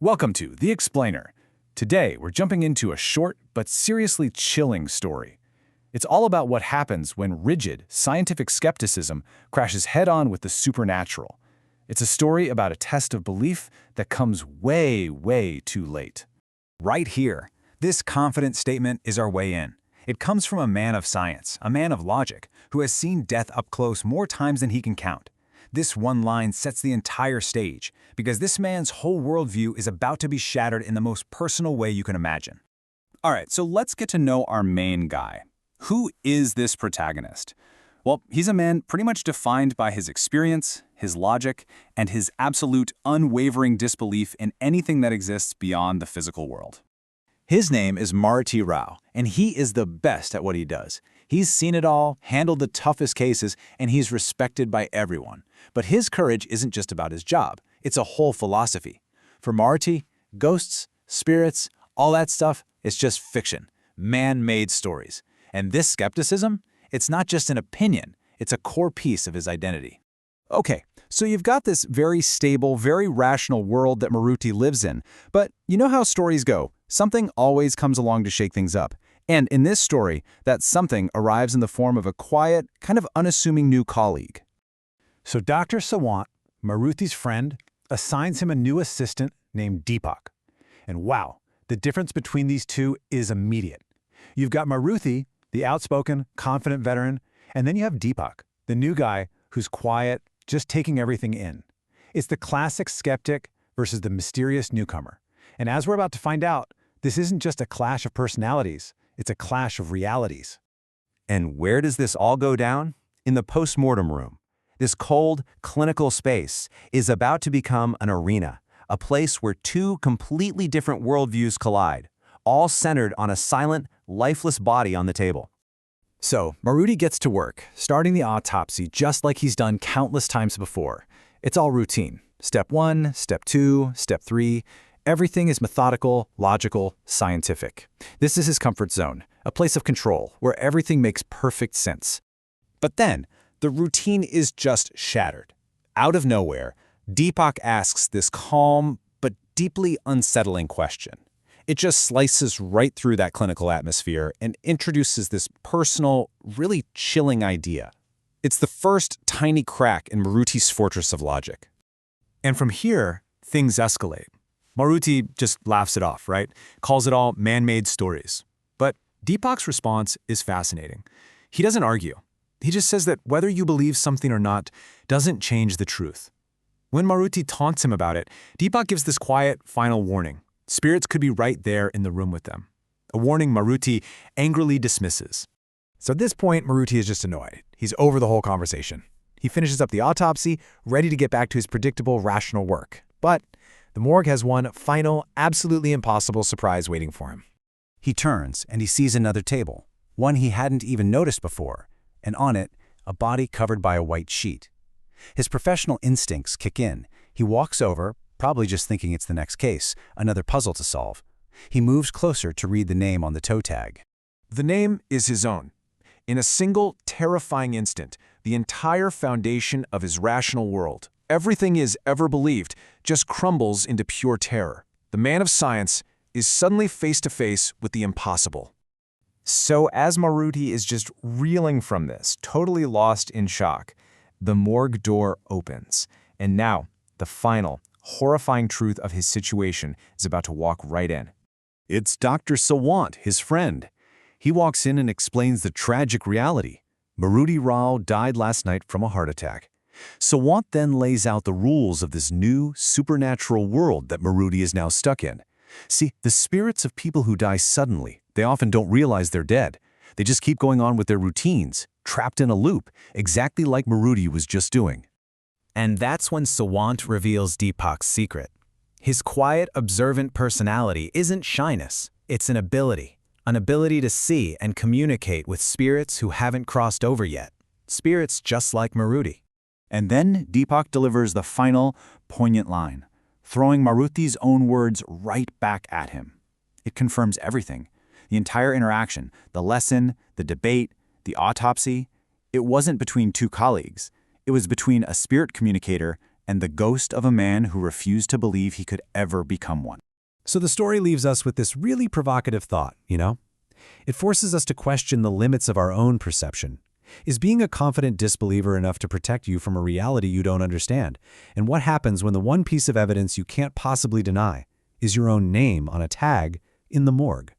Welcome to The Explainer. Today, we're jumping into a short but seriously chilling story. It's all about what happens when rigid, scientific skepticism crashes head-on with the supernatural. It's a story about a test of belief that comes way, way too late. Right here, this confident statement is our way in. It comes from a man of science, a man of logic, who has seen death up close more times than he can count. This one line sets the entire stage, because this man's whole worldview is about to be shattered in the most personal way you can imagine. All right, so let's get to know our main guy. Who is this protagonist? Well, he's a man pretty much defined by his experience, his logic, and his absolute unwavering disbelief in anything that exists beyond the physical world. His name is Maruti Rao, and he is the best at what he does. He's seen it all, handled the toughest cases, and he's respected by everyone. But his courage isn't just about his job. It's a whole philosophy. For Maruti, ghosts, spirits, all that stuff is just fiction, man-made stories. And this skepticism, it's not just an opinion, it's a core piece of his identity. Okay, so you've got this very stable, very rational world that Maruti lives in, but you know how stories go. Something always comes along to shake things up. And in this story, that something arrives in the form of a quiet, kind of unassuming new colleague. So Dr. Sawant, Maruti's friend, assigns him a new assistant named Deepak. And wow, the difference between these two is immediate. You've got Maruti, the outspoken, confident veteran, and then you have Deepak, the new guy who's quiet, just taking everything in. It's the classic skeptic versus the mysterious newcomer. And as we're about to find out, this isn't just a clash of personalities, it's a clash of realities. And where does this all go down? In the postmortem room. This cold, clinical space is about to become an arena, a place where two completely different worldviews collide, all centered on a silent, lifeless body on the table. So, Maruti gets to work, starting the autopsy just like he's done countless times before. It's all routine. Step 1, Step 2, Step 3. Everything is methodical, logical, scientific. This is his comfort zone, a place of control where everything makes perfect sense. But then, the routine is just shattered. Out of nowhere, Deepak asks this calm but deeply unsettling question. It just slices right through that clinical atmosphere and introduces this personal, really chilling idea. It's the first tiny crack in Maruti's fortress of logic. And from here, things escalate. Maruti just laughs it off, right? Calls it all man-made stories. But Deepak's response is fascinating. He doesn't argue. He just says that whether you believe something or not doesn't change the truth. When Maruti taunts him about it, Deepak gives this quiet, final warning. Spirits could be right there in the room with them. A warning Maruti angrily dismisses. So at this point, Maruti is just annoyed. He's over the whole conversation. He finishes up the autopsy, ready to get back to his predictable, rational work. But the morgue has one final, absolutely impossible surprise waiting for him. He turns and he sees another table, one he hadn't even noticed before, and on it, a body covered by a white sheet. His professional instincts kick in. He walks over, probably just thinking it's the next case, another puzzle to solve. He moves closer to read the name on the toe tag. The name is his own. In a single, terrifying instant, the entire foundation of his rational world, everything he's ever believed, just crumbles into pure terror. The man of science is suddenly face to face with the impossible. So as Maruti is just reeling from this, totally lost in shock, the morgue door opens. And now, the final, horrifying truth of his situation is about to walk right in. It's Dr. Sawant, his friend. He walks in and explains the tragic reality. Maruti Rao died last night from a heart attack. Sawant then lays out the rules of this new, supernatural world that Maruti is now stuck in. See, the spirits of people who die suddenly, they often don't realize they're dead. They just keep going on with their routines, trapped in a loop, exactly like Maruti was just doing. And that's when Sawant reveals Deepak's secret. His quiet, observant personality isn't shyness, it's an ability to see and communicate with spirits who haven't crossed over yet. Spirits just like Maruti. And then Deepak delivers the final, poignant line, throwing Maruti's own words right back at him. It confirms everything. The entire interaction, the lesson, the debate, the autopsy, it wasn't between two colleagues. It was between a spirit communicator and the ghost of a man who refused to believe he could ever become one. So the story leaves us with this really provocative thought, you know? It forces us to question the limits of our own perception. Is being a confident disbeliever enough to protect you from a reality you don't understand? And what happens when the one piece of evidence you can't possibly deny is your own name on a tag in the morgue?